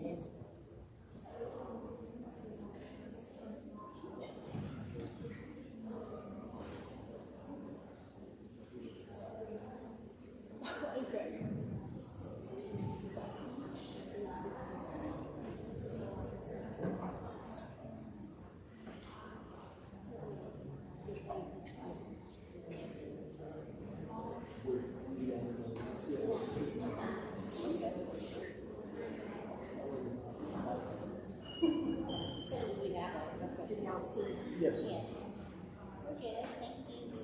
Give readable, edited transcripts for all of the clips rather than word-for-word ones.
Yes. Yes. We're good, thank you.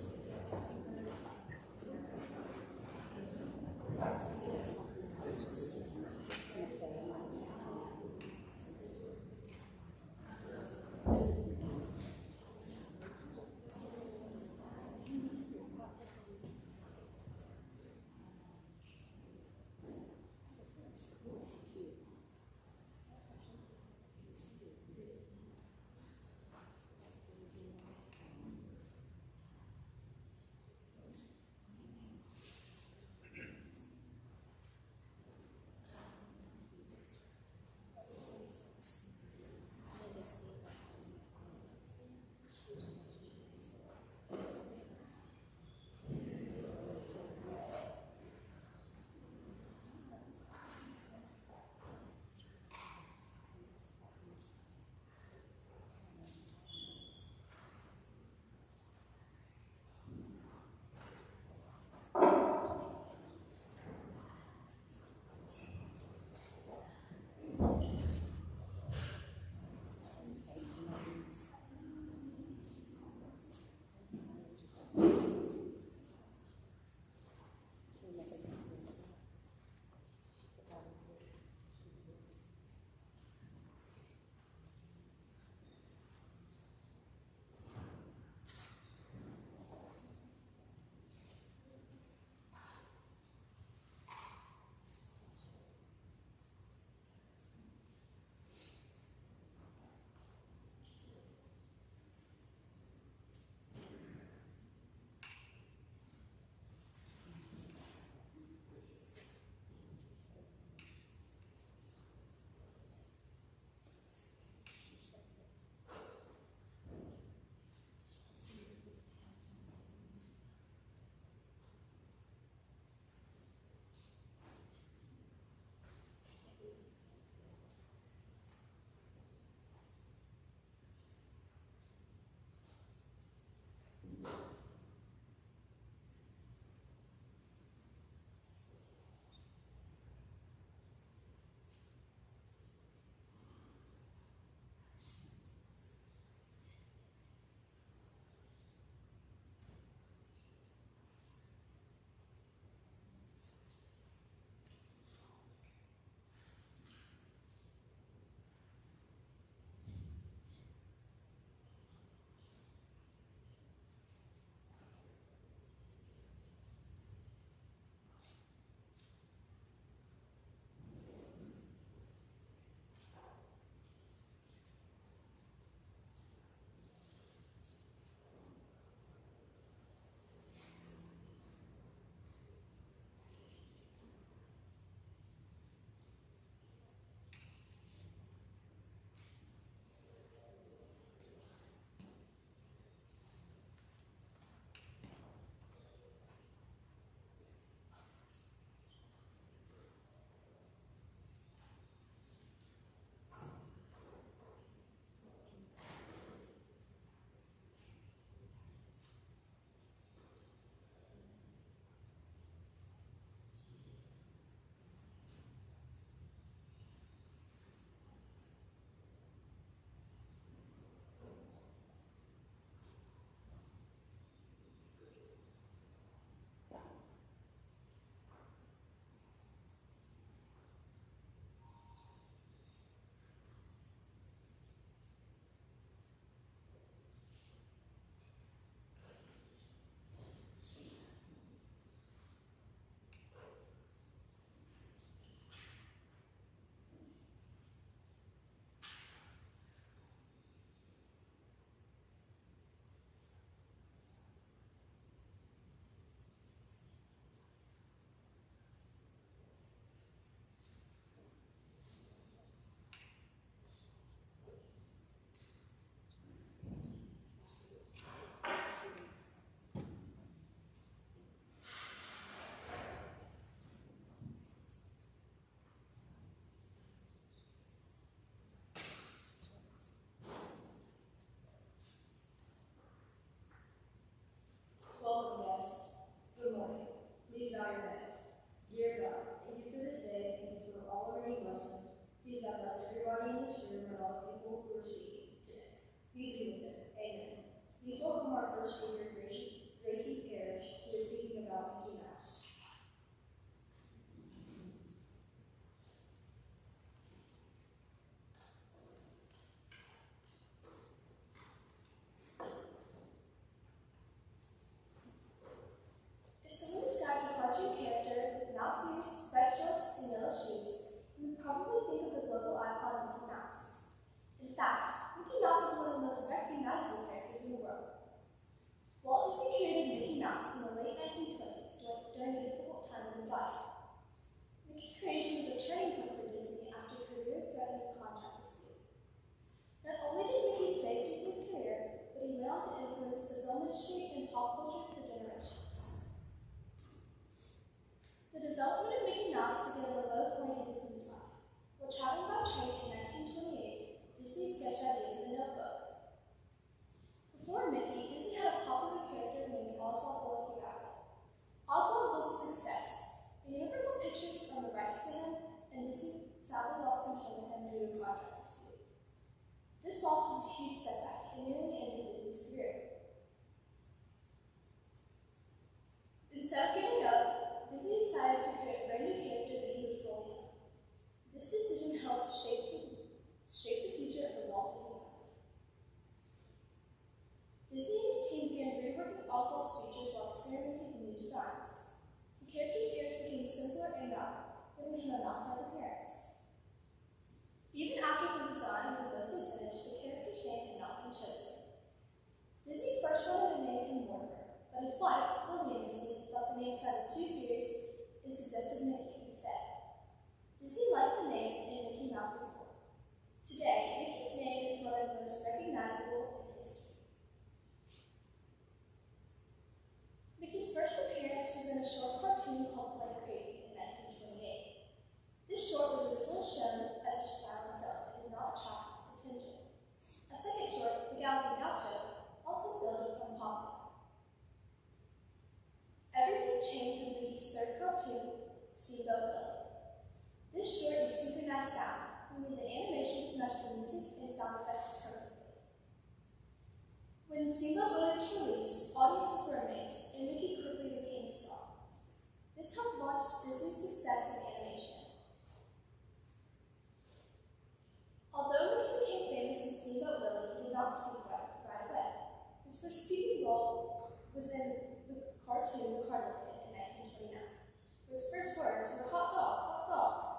first grader, Gracie Parrish, who is thinking about Mickey Mouse. If someone described a cartoon character with mouse ears, white shorts, and yellow shoes, you would probably think of the global icon Mickey Mouse. In fact, Mickey Mouse is one of the most recognizable characters in the world. Walt Disney created Mickey Mouse in the late 1920s during a difficult time in his life. Mickey's creation was a turning point for Disney after a career-threatening contract dispute. Not only did Mickey save Disney's career, but he went on to influence the film industry and pop culture for generations. The development of Mickey Mouse began at a low point in Disney's life. While traveling by train in 1928, Disney sketched ideas in a notebook. Before Mickey, Disney had a popular character named Oswald the Lucky Rabbit. Oswald was a success, and Universal Pictures owned the rights to him, and Disney sadly lost control of him due to a contract dispute. This loss was a huge setback and nearly ended Disney's career. Instead of giving up, Disney decided to create a brand new character that he would fully own. This decision helped shape the future of the Walt Disney Company. Disney and his team began reworking Oswald's features while experimenting with new designs. The character's ears became simpler and rounder, giving him a mouse-like appearance. Even after the design was mostly finished, the character's name had not been chosen. Disney first wanted to name him Mortimer, but his wife, Lillian Disney, thought the name sounded too serious and suggested Mickey instead. Disney liked the name, and Mickey Mouse was born. Today, Mickey's name is one of the most recognizable in history. Mickey's first appearance was in a short cartoon called Play Crazy in 1928. This short was originally shown as a silent film and did not attract much attention. A second short, The Galloping Gaucho, also failed to become popular. Everything changed with Mickey's third cartoon, Steamboat Willie. This short used synchronized sound, meaning the animation to match the music and sound effects perfectly. When Steamboat Willie was released, audiences were amazed, and Mickey quickly became a star. This helped launch Disney's success in animation. Although Mickey became famous in Steamboat Willie, he did not speak right away. His first speaking role was in the cartoon The Carnival in 1929. His first words were hot dogs, hot dogs.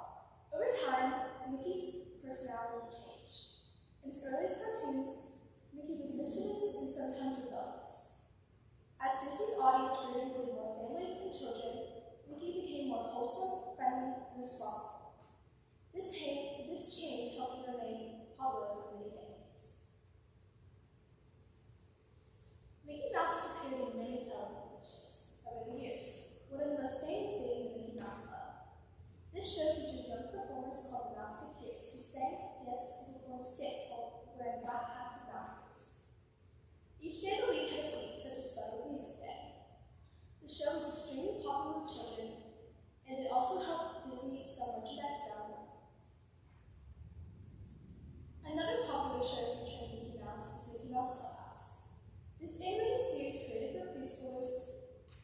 Over time, Mickey's personality changed. In his earliest cartoons, Mickey was mischievous and sometimes rebellious. As Disney's audience grew to include more families and children, Mickey became more wholesome, friendly, and responsible. This change helped him remain popular for many decades. Mickey Mouse has appeared in many television shows over the years, one of the most famous being the Mickey Mouse Club. This show features young performers called the Mouseketeers who sang, danced, and performed skits while wearing black hats and mouse ears. Each day of the week had a theme, such as Special Music Day. The show was extremely popular with children, and it also helped Disney sell merchandise around the world. Another popular show featuring Mickey Mouse is Mickey Mouse Clubhouse. This animated series created for preschoolers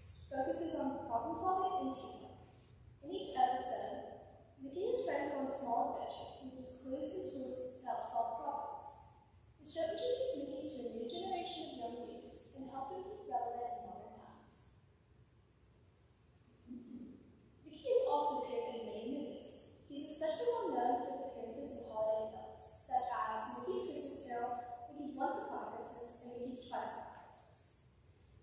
focuses on problem solving and teamwork. In each episode, Mickey and his friends go on small adventures and use clues and tools to help solve problems. The show introduced Mickey to a new generation of young readers and helped him keep relevant in modern times. Mickey has also appeared in many movies. He's especially well known for his appearances in holiday films, such as Mickey's Christmas Carol, Mickey's Once Upon a Christmas, and Mickey's Twice Upon a Christmas.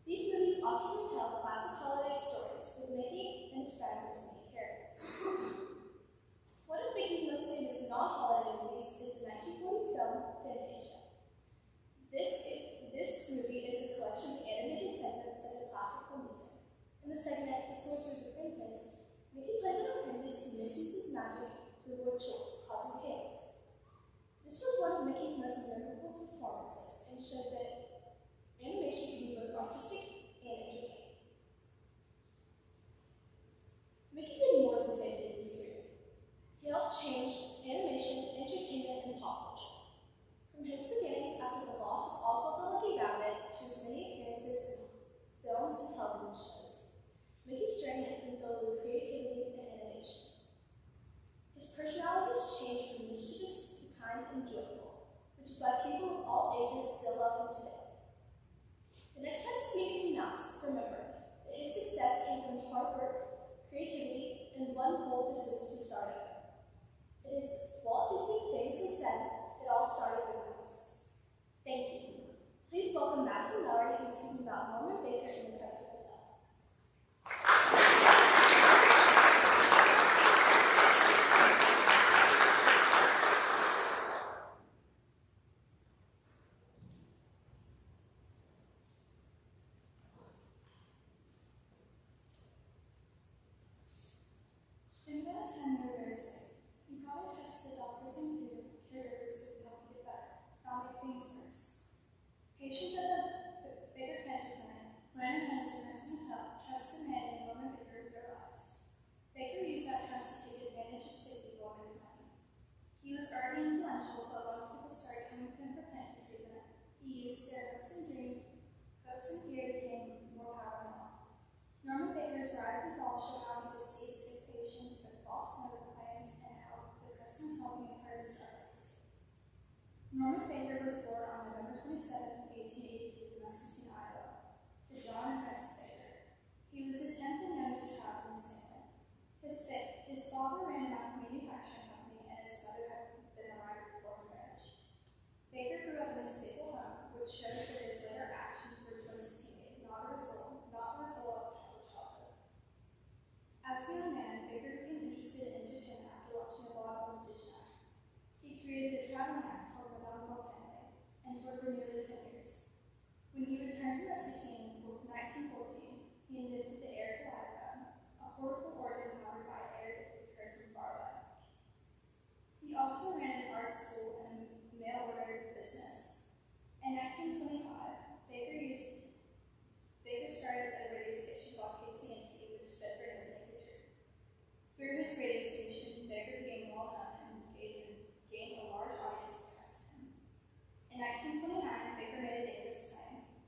These movies often retell classic holiday stories with Mickey and his friends as the main characters. One of Mickey's most famous non-holiday movies is the 1940s film Fantasia. This movie is a collection of animated segments set to classical music. In the segment The Sorcerer's Apprentice, Mickey plays an apprentice who misuses magic to avoid chores, causing chaos. This was one of Mickey's most memorable performances and showed that animation can be both artistic and entertaining. Mickey did more than save Disney's career. He helped change animation, entertainment, and pop culture. From his beginnings after the loss of Oswald the Lucky Rabbit to his many appearances When he returned to Rasputin in 1914, he invented the air kaleidocone, a portable organ powered by air that occurred from far away. He also ran an art school and a mail-order business. In 1925, Baker started a radio station called KCNT, which stood for Naked Truth. Through his radio station, Baker became well known and gained a large audience who trusted him. In 1929, Baker made a dangerous claim.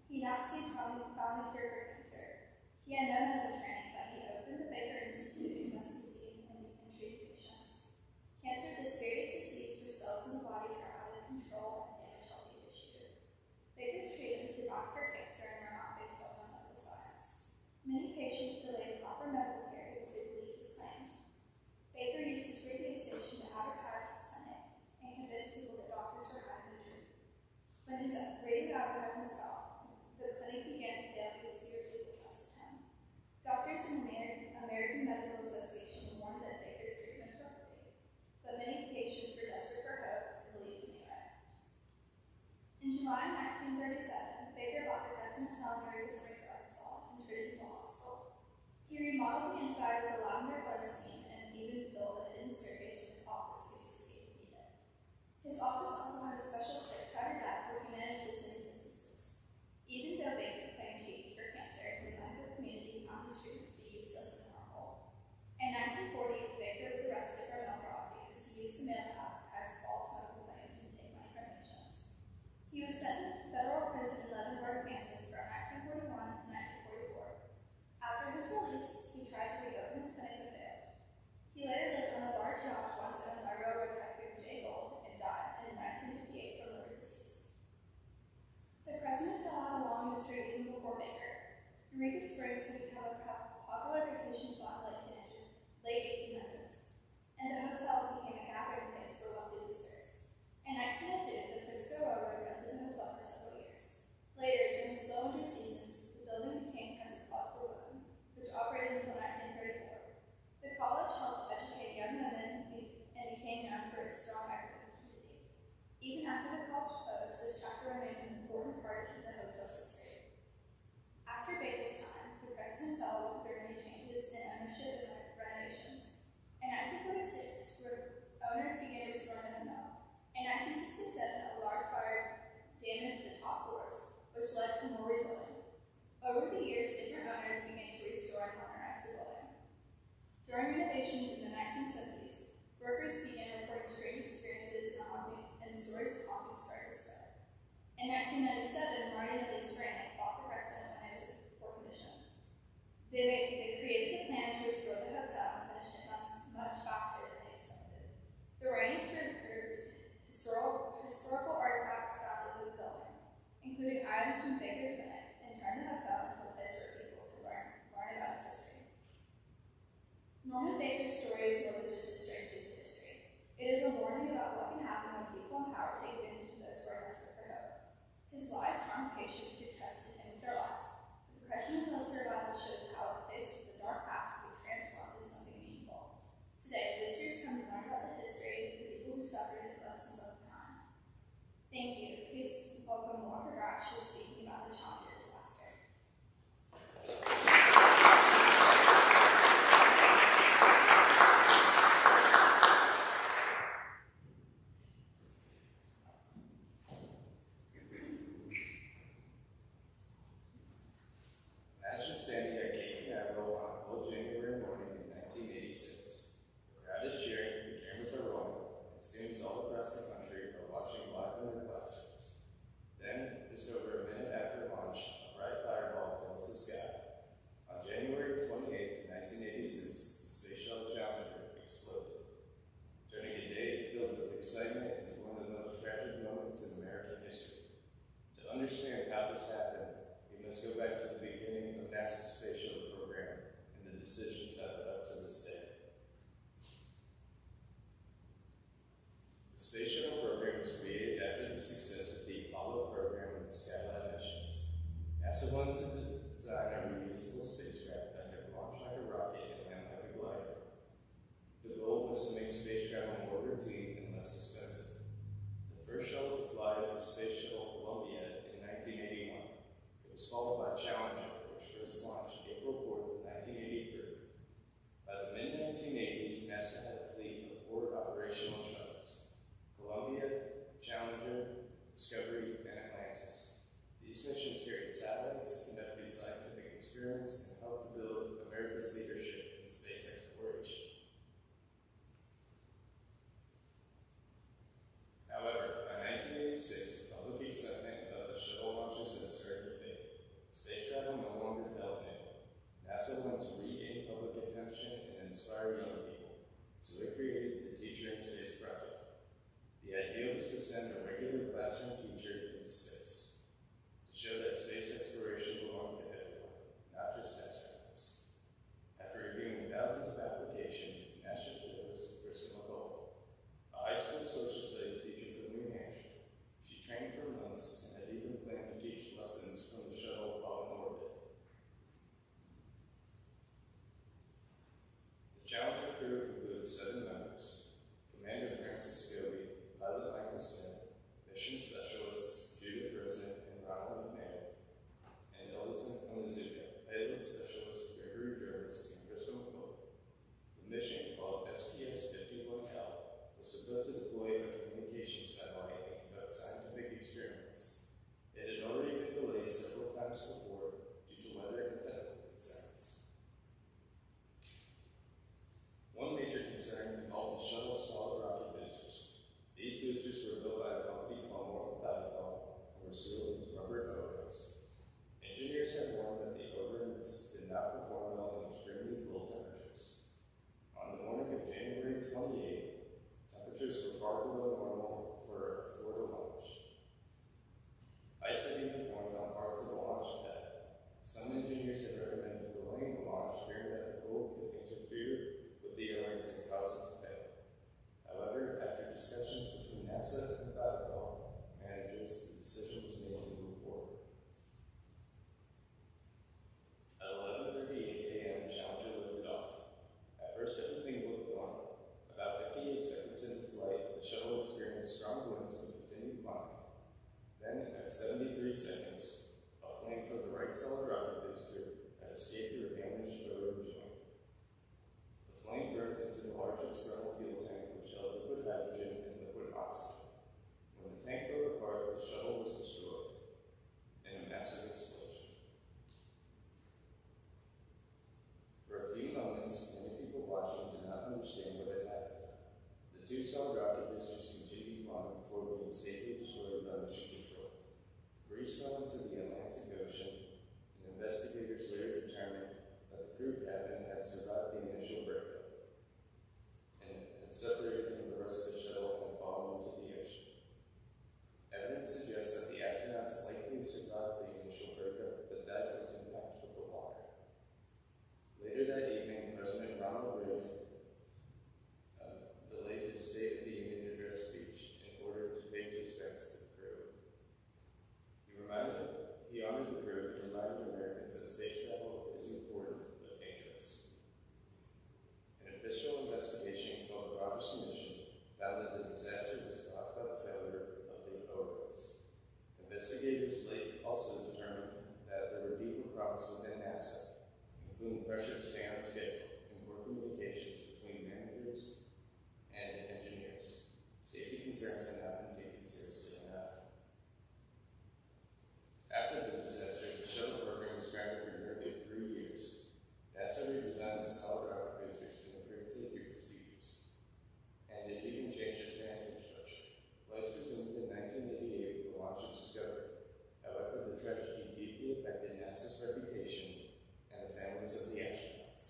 He announced he had found a cure for cancer. He had no medical training, but he opened the Baker Institute in Muscatine and treated patients. Cancer is a serious disease where cells in the body are out of control and damage healthy tissue. Baker's treatments did not cure cancer and are not based on medical science. Many patients delayed proper medical care because they believed his claims. Baker used his radio station to advertise his clinic and convince people that doctors were hiding the truth. When his radio advertising stopped, the clinic began to fail because fewer people trusted him. Doctors in the American Medical Association warned that Baker's treatments were fake, but many patients were desperate for hope and believed him anyway. In July 1937, Baker bought the Crescent Hotel in Eureka Springs, Arkansas, and turned it into a hospital. He remodeled the inside with a lavender color scheme and even built a hidden staircase in his office so he could escape if needed. His office also had a special six-sided desk where he managed his many businesses. Even though Baker claimed he could cure cancer, the medical community found his treatments to be useless and harmful. In 1940, Baker was arrested for mail fraud because he used the mail to advertise false medical claims and take money from patients. He was sent to federal prison in Leavenworth, Kansas from 1941 to 1944. After his release, he tried to reopen his clinic but failed. He later lived on a large yacht once owned by railroad tycoon Jay Gould and died in 1958 from liver disease. The Crescent Hotel had a long history even before Baker. Eureka Springs had become a popular vacation spot in the late 1800s, and the hotel became a gathering place for wealthy visitors. In 1902, the Frisco Railroad rented the hotel for several years. Later, during slow winter seasons, the building became Crescent Club for Women, which operated until 1934. The college helped educate young women and became known for its strong academic community. Even after the college closed, this chapter remained an important part of the hotel's history. After Baker's time, the Crescent Hotel went through many changes in ownership and renovations. In 1946, owners began restoring the hotel. In 1967, a large fire damaged the top floors, which led to more rebuilding. Over the years, different owners began to restore and modernize the building. During renovations in the 1970s, workers began reporting strange experiences and stories of hauntings started to spread. In 1997, Marty and Elise Grant bought the Crescent when it was in poor condition. They created a plan to restore the hotel and finish it much faster than they expected. The Rainians removed historical artifacts found in the building, including items from Baker's clinic, and turned the hotel into a place where people could learn about its history. Norman Baker's story is more than just a strange piece of history. It is a warning about what can happen when people in power take advantage of those who are desperate for hope. His lies harmed patients who trusted him with their lives. But the Crescent Hotel survival shows how a place with a dark past can be transformed into something meaningful. Today, visitors come to learn about the history, the people who suffered, and the lessons left behind. Thank you. Please welcome Walker Gratch, who is speaking about the Challenger disaster. Imagine standing at Cape Canaveral on a cold January morning in 1986. The crowd is cheering, the cameras are rolling, and students all across the country are watching live in their classrooms. Then, just over a minute after launch, a bright fireball fills the sky. On January 28, 1986, the Space Shuttle Challenger exploded, turning a day filled with excitement into one of the most tragic moments in American history. To understand how this happened, we must go back to the beginning of NASA's Space Shuttle program and the decisions that led up to this day. The Space Shuttle program was created after the success of the Apollo program in the sky city performed on parts of the launch pad. Some engineers have recommended delaying the launch, fearing that the cold could interfere with the airlines and cause it to fail. However, after discussions between NASA and Vattenfall managers, the decision was made to move forward. At 11:38 a.m., Challenger lifted off. At first, everything looked normal. About 58 seconds into flight, the shuttle experienced strong winds and continued climbing. Then, at 73 seconds, a flame from the right solid rocket booster had escaped through a damaged rotor joint. The flame burned into the large external fuel tank, which held liquid hydrogen and liquid oxygen. When the tank broke apart, the shuttle was destroyed in a massive explosion. For a few moments, many people watching did not understand what had happened. The two solid rocket boosters continued flying before being safely destroyed by mission control. Grease fell into the Atlantic Ocean, and investigators later determined that the crew cabin had survived the initial breakup and had separated from the rest of the shuttle and fallen into the ocean. Evidence suggests that the astronauts likely survived the initial breakup but died from impact with the water. Later that evening, President Ronald Reagan delayed his State of the Union address speech in order to pay his respects to the crew. He honored the crew and reminded Americans that space travel is important but dangerous. An official investigation called the Rogers Commission found that the disaster was caused by the failure of the overlays. Investigators also determined that there were deeper problems within NASA, including pressure to stay on schedule and poor communications between managers and engineers. Safety concerns had not been taken seriously enough. After the disaster, the shuttle program was grounded for nearly 3 years. NASA redesigned the solid rocket boosters to improve safety procedures, and it even changed its management structure. Flights resumed in 1988 with the launch of Discovery. However, the tragedy deeply affected NASA's reputation and the families of the astronauts.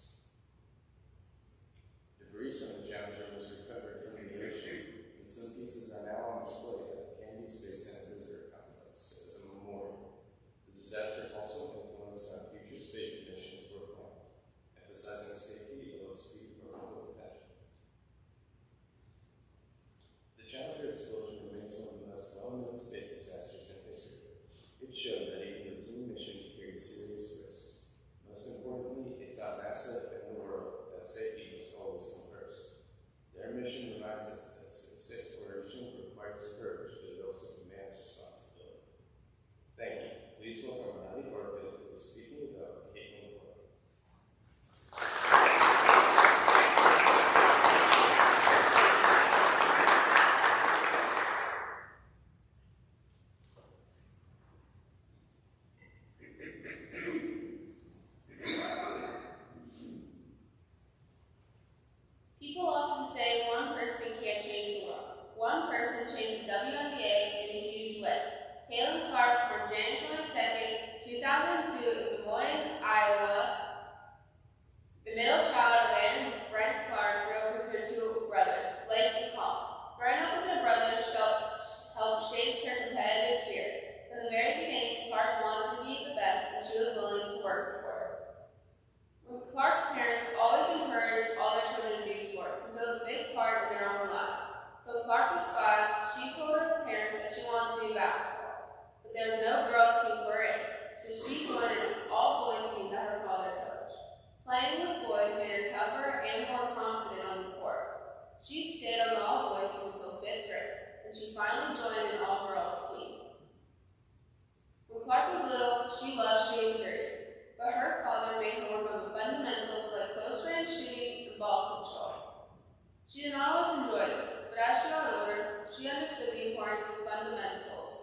Debris from the Challenger was recovered from the ocean, and some pieces are now on display at the Kennedy Space Center Visitor Complex as a memorial. The disaster also influenced how future space missions were planned, emphasizing safety above speed or low potential. The Challenger explosion remains one of the most well-known space disasters in history. It showed that even routine missions carry serious risks. Most importantly, it taught NASA and the world that safety must always come first. Their mission reminds us that space exploration requires courage, but it also demands responsibility. Thank you. Please welcome Ronnie Barfield, who is speaking about Caitlin Clark. People often say one person can't change the world. One person changed the WNBA in a huge way. Caitlin Clark, born January 22nd, 2002 in Des Moines, Iowa, the middle child of Anne and Brent Clark, grew up with her two brothers, Blake and Colin. Growing up with her brothers helped shape her competitive spirit. From the very beginning, Clark wanted to be the best, and she was willing to work for it. Clark's parents always encouraged all their children to do sports, since it was a big part in their own lives. So when Clark was 5, she told her parents that she wanted to do basketball. But there was no girls' team for it, so she joined an all-boys team that her father coached. Playing with boys made her tougher and more confident on the court. She stayed on the all-boys team until 5th grade, and she finally joined an all-girls team. When Clark was little, she loved shooting threes, but her father made her work on the fundamentals like close-range shooting and ball control. She did not always enjoy this, but as she got older, she understood the importance of the fundamentals.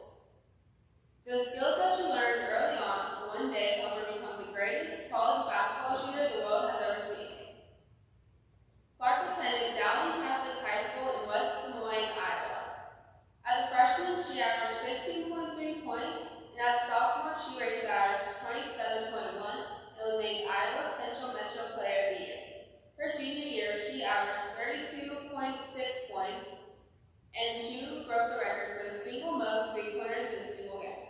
Those skills that she learned early on one day helped her become the greatest college basketball shooter the world has ever seen. Clark attended Dowling Catholic High School in West Des Moines, Iowa. As a freshman, she averaged 15.3 points, and as a sophomore, she raised average 27.1 and was named Iowa Central Metro Player of the Year. Her junior year, she averaged 32.6 points, and she broke the record for the single most three-pointers in a single game.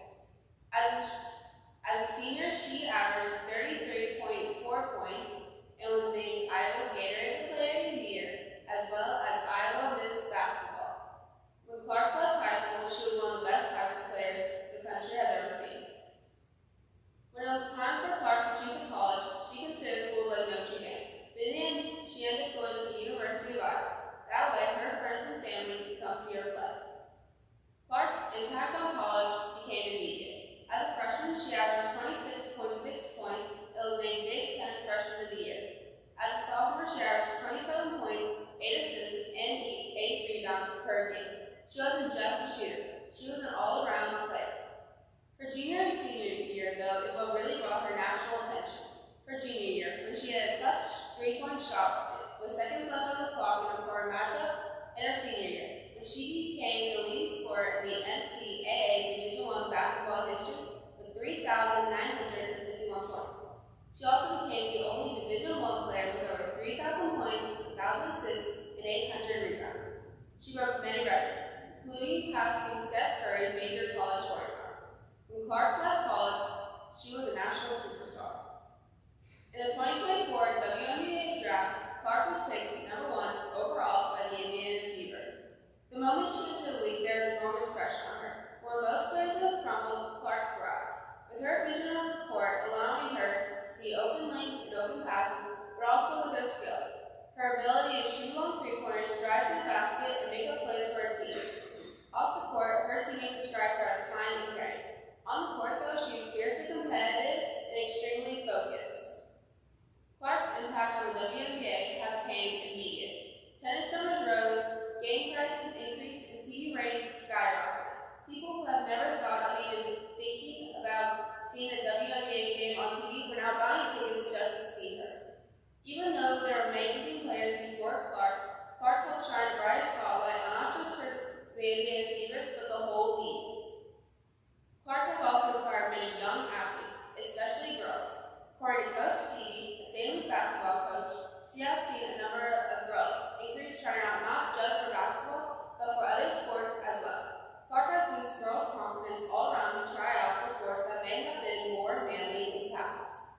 she was a national superstar. In the 2024 WNBA draft, Clark was picked number 1 overall by the Indiana Fever. The moment she entered the league, there was enormous pressure on her. Where most players would have crumbled, Clark thrived. With her vision on the court, allowing her to see open lanes and open passes, but also with her skill. Her ability to shoot long three-pointers, drive to the basket, and make up plays for her team. Off the court, her teammates described her as kind and caring. On the court, though, she was fiercely competitive and extremely focused. Clark's impact on the WNBA has came immediate. Tennis numbers rose, game prices increased, and TV ratings skyrocketed. People who have never thought of even thinking about seeing a WNBA game on TV were now buying tickets just to see her. Even though there were amazing players before Clark helped shine the brightest spotlight on not just the Indiana Fevers, but the whole league. Clark has also inspired many young athletes, especially girls. According to Coach Stevie, a St. Louis basketball coach, she has seen a number of girls increase trying out not just for basketball, but for other sports as well. Clark has boosted girls' confidence all around to try out for sports that may have been more manly in the past.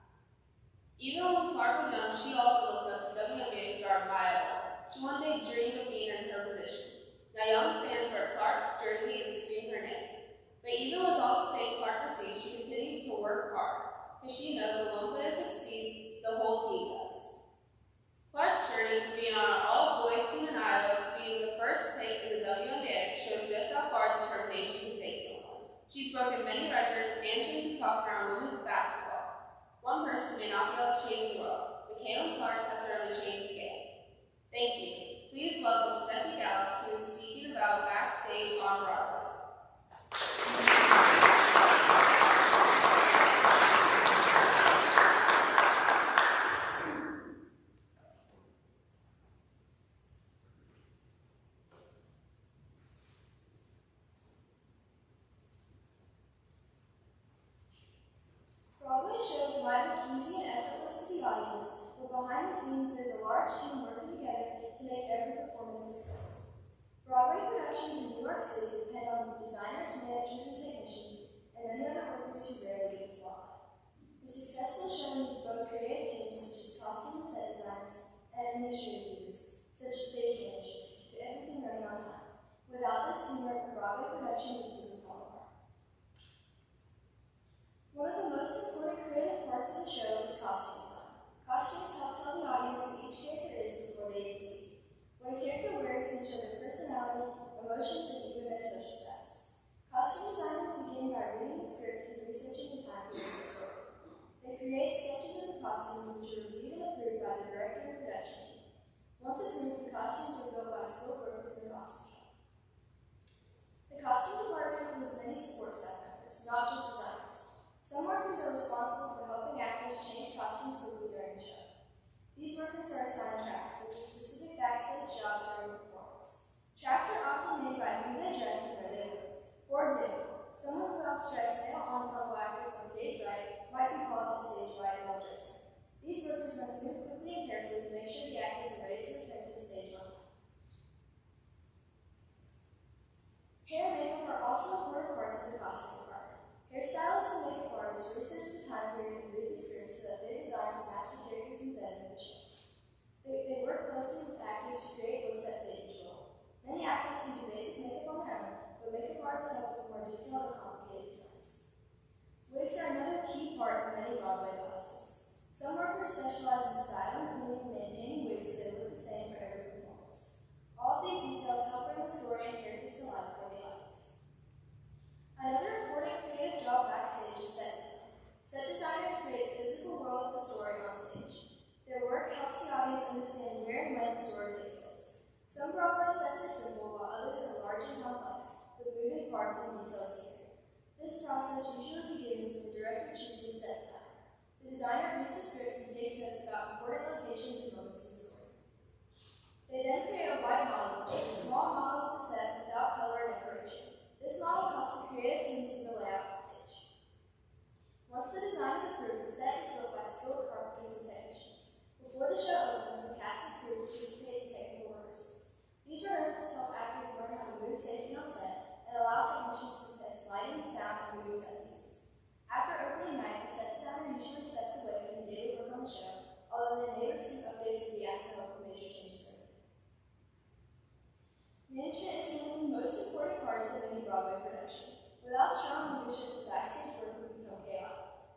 Even when Clark was young, she also looked up to WNBA star Maya Moore. She one day dreamed of being in her position. Now young fans wear Clark's jersey and scream her name. But even with all the fame Clark receives, she continues to work hard, because she knows when one player succeeds, the whole team does. Clark's journey from being on an all-boys team in Iowa to being the first pick in the WNBA shows just how far determination can take someone. She's broken many records and changed the talk around women's basketball. One person may not be able to change the world, but Caitlin Clark has certainly changed the game. Thank you. Please welcome Steffi Gallup, who is speaking about Backstage on Broadway. Broadway shows might look easy and effortless to the audience, but behind the scenes there's a large team working together to make every performance successful. Broadway productions in New York City depend on designers, managers, and technicians, and many other workers who rarely get the spotlight. The successful show needs both creative teams such as costume and set designers, and administrative leaders such as stage managers to keep everything running on time. Without this teamwork, a Broadway production would quickly fall apart. One of the most important creative parts of the show is costume design. Costumes help tell the audience who each character is before they even speak. What a character wears can show their personality, emotions, and even their social status. Costume designers begin by reading the script and researching the time period of the story. They create sketches of the costumes which are reviewed and approved by the director and production team. Once approved, the costumes are built by skilled workers in the costume shop. The costume department includes many support staff members, not just designers. Some workers are responsible for helping actors change costumes quickly during the show. These workers are assigned tracks, which are specific backstage jobs during the performance. Tracks are often made by who they dress and where they work. For example, someone who helps dress male ensemble actors on stage right might be called a stage right while dressing. These workers must move quickly and carefully to make sure the actors are ready to return to the stage on time. Hair and makeup are also important parts of the costume department. Hairstylists and makeup artists research the time period and read the script so that their designs match the characters and setting of the show. They work closely with actors to create looks that fit each role. Many actors can do basic makeup on their own, but makeup artists help with more detailed and complicated designs. Wigs are another key part of many Broadway costumes. Some workers specialize in styling, cleaning, and maintaining wigs so they look the same for every performance. All of these details help bring the story and characters to life for the audience. Another important creative job backstage is set design. Set designers create the physical world of the story on stage. Their work helps the audience understand where and when the story takes place. Some Broadway sets are simple, while others are large and complex, with moving parts and detailed scenery.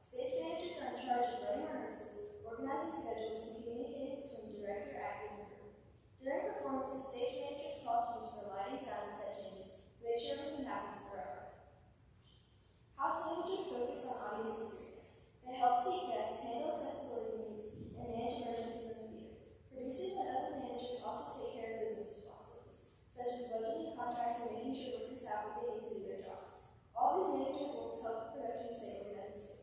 Stage managers are in charge of running rehearsals, organizing schedules, and communicating between director, actors, and crew. During performances, stage managers call cues for lighting, sound, and set changes to make sure everything happens correctly. House managers focus on audience experience. They help seat guests, handle accessibility needs, and manage emergencies in the theater. Producers and other managers also take care of business responsibilities, such as budgeting, contracts, and making sure workers have what they need to do their jobs. All these management roles help the production stay organized and safe.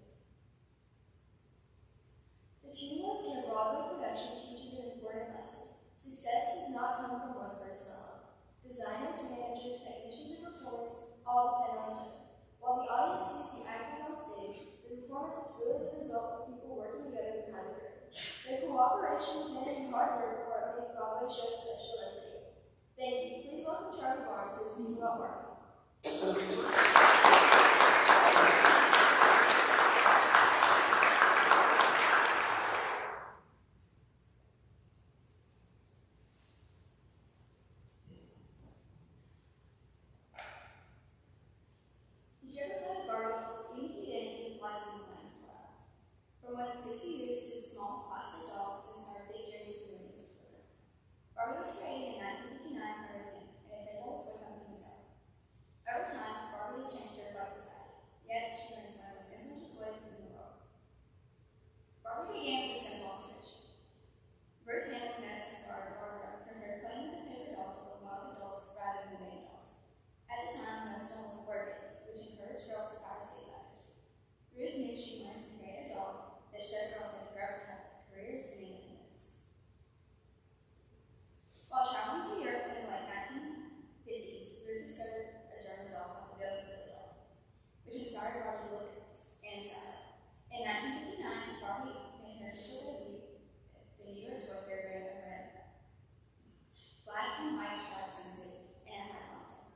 The teamwork in a Broadway production teaches an important lesson. Success does not come from one person alone. Designers, managers, technicians, and performers all depend on each other. While the audience sees the actors on stage, the performance is really the result of people working together behind the curtain. Their cooperation, planning, and hard work are what make Broadway shows special every day. Thank you. Please welcome Charlie Barnes to speak about marketing. Did you ever play Barbies? Even if you didn't, it applies in the land of flowers. For more than 60 years, this small plastic doll has inspired big dreams for millions of children. Barbie was created in 1959 by Ruth Handler, and is made by the toy company Mattel. Over time, Barbie has changed to reflect society, yet she remains one of the most influential toys in the world. Barbie began with a simple inspiration. Ruth Handler noticed that Barbie preferred playing with the favorite dolls that looked like adults rather than baby dolls. At the time, most dolls were board games, which encouraged girls to climb escape ladders. Ruth knew she wanted to create a doll that showed girls that grow to have careers and independence. While traveling to Europe in the late 1950s, Ruth discovered a German doll called the Billy doll, which inspired Barbie's look and style. In 1959, Barbie made her initial debut at the New York Toy Fair wearing a red, black and white striped swimsuit and a high poncho.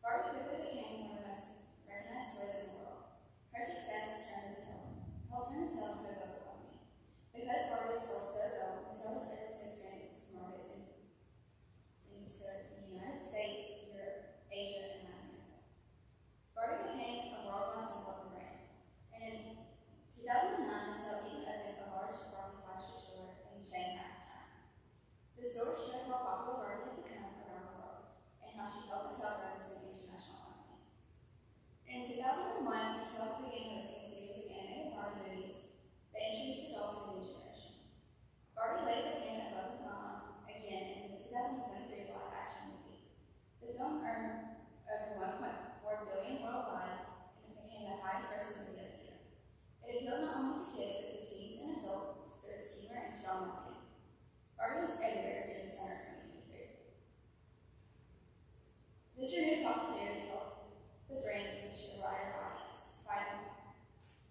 Barbie quickly became one of the most recognized toys in the world. Her success helped turn Mattel into a global company. Because Barbie had sold so well, Mattel was able to expand its markets into the United States, Europe, Asia, and Latin America. Barbie became a worldwide important brand. And in 2009, Mattel even opened a large Barbie flagship store in Shanghai, China. The store showed how popular Barbie had become around the world, and how she helped Mattel grow into an international company. In 2001, Mattel began hosting a series of animated Barbie movies that introduced adults to a new generation. Barbie later became a global phenomenon again in the 2023 live-action movie. The film earned over $1.4 billion worldwide, and it became the highest-grossing movie of the year. It appealed not only to kids but to teens and adults through its humor and strong marketing. Barbie was everywhere during the summer of 2023. This renewed popularity helped the brand reach a wider audience by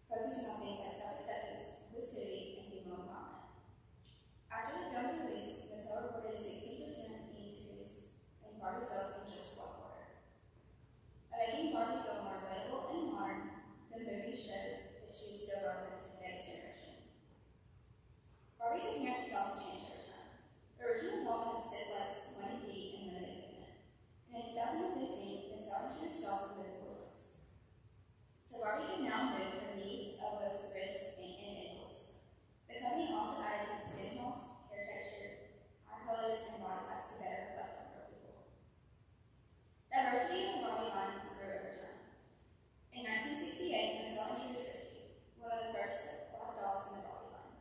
focusing on things like self-acceptance, inclusivity, and female empowerment. After the film's release, Mattel reported a 16% increase in Barbie sales in just one quarter. By making Barbie feel more relatable and modern, the movie showed that she is still relevant to today's generation. Barbie's appearance has also changed over time. The original doll had stiff legs, 20 feet, and limited movement. And in 2015, Mattel introduced dolls with movable joints. So Barbie can now move her knees, elbows, wrists, and ankles. The company also added skin tones, hair textures, eye colors, and body types to better reflect on her people. Diversity in the Barbie line grew over time. In 1968, Mattel introduced Christy, one of the first black dolls in the Barbie line.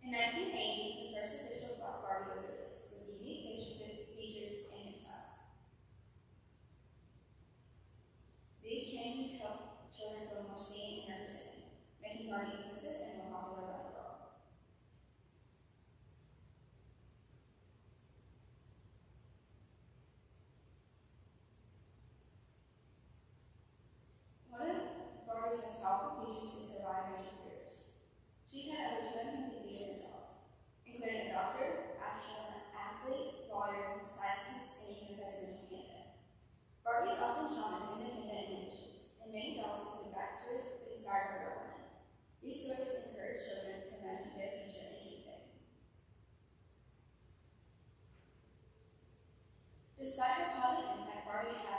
In 1980, the first official black Barbie was released, with unique facial features and hip styles. These changes help children feel more seen and represented, making Barbie inclusive and more popular around the world. One of Barbie's most powerful features is her wide range of careers. She's had over 250 different jobs, including a doctor, astronaut, athlete, lawyer, scientist, and even a presidential candidate. Barbie is often shown as independent and ambitious, and many dolls include backstories that inspire her real women. These stories encourage children to imagine their future and dream big. Despite her positive impact, Barbie has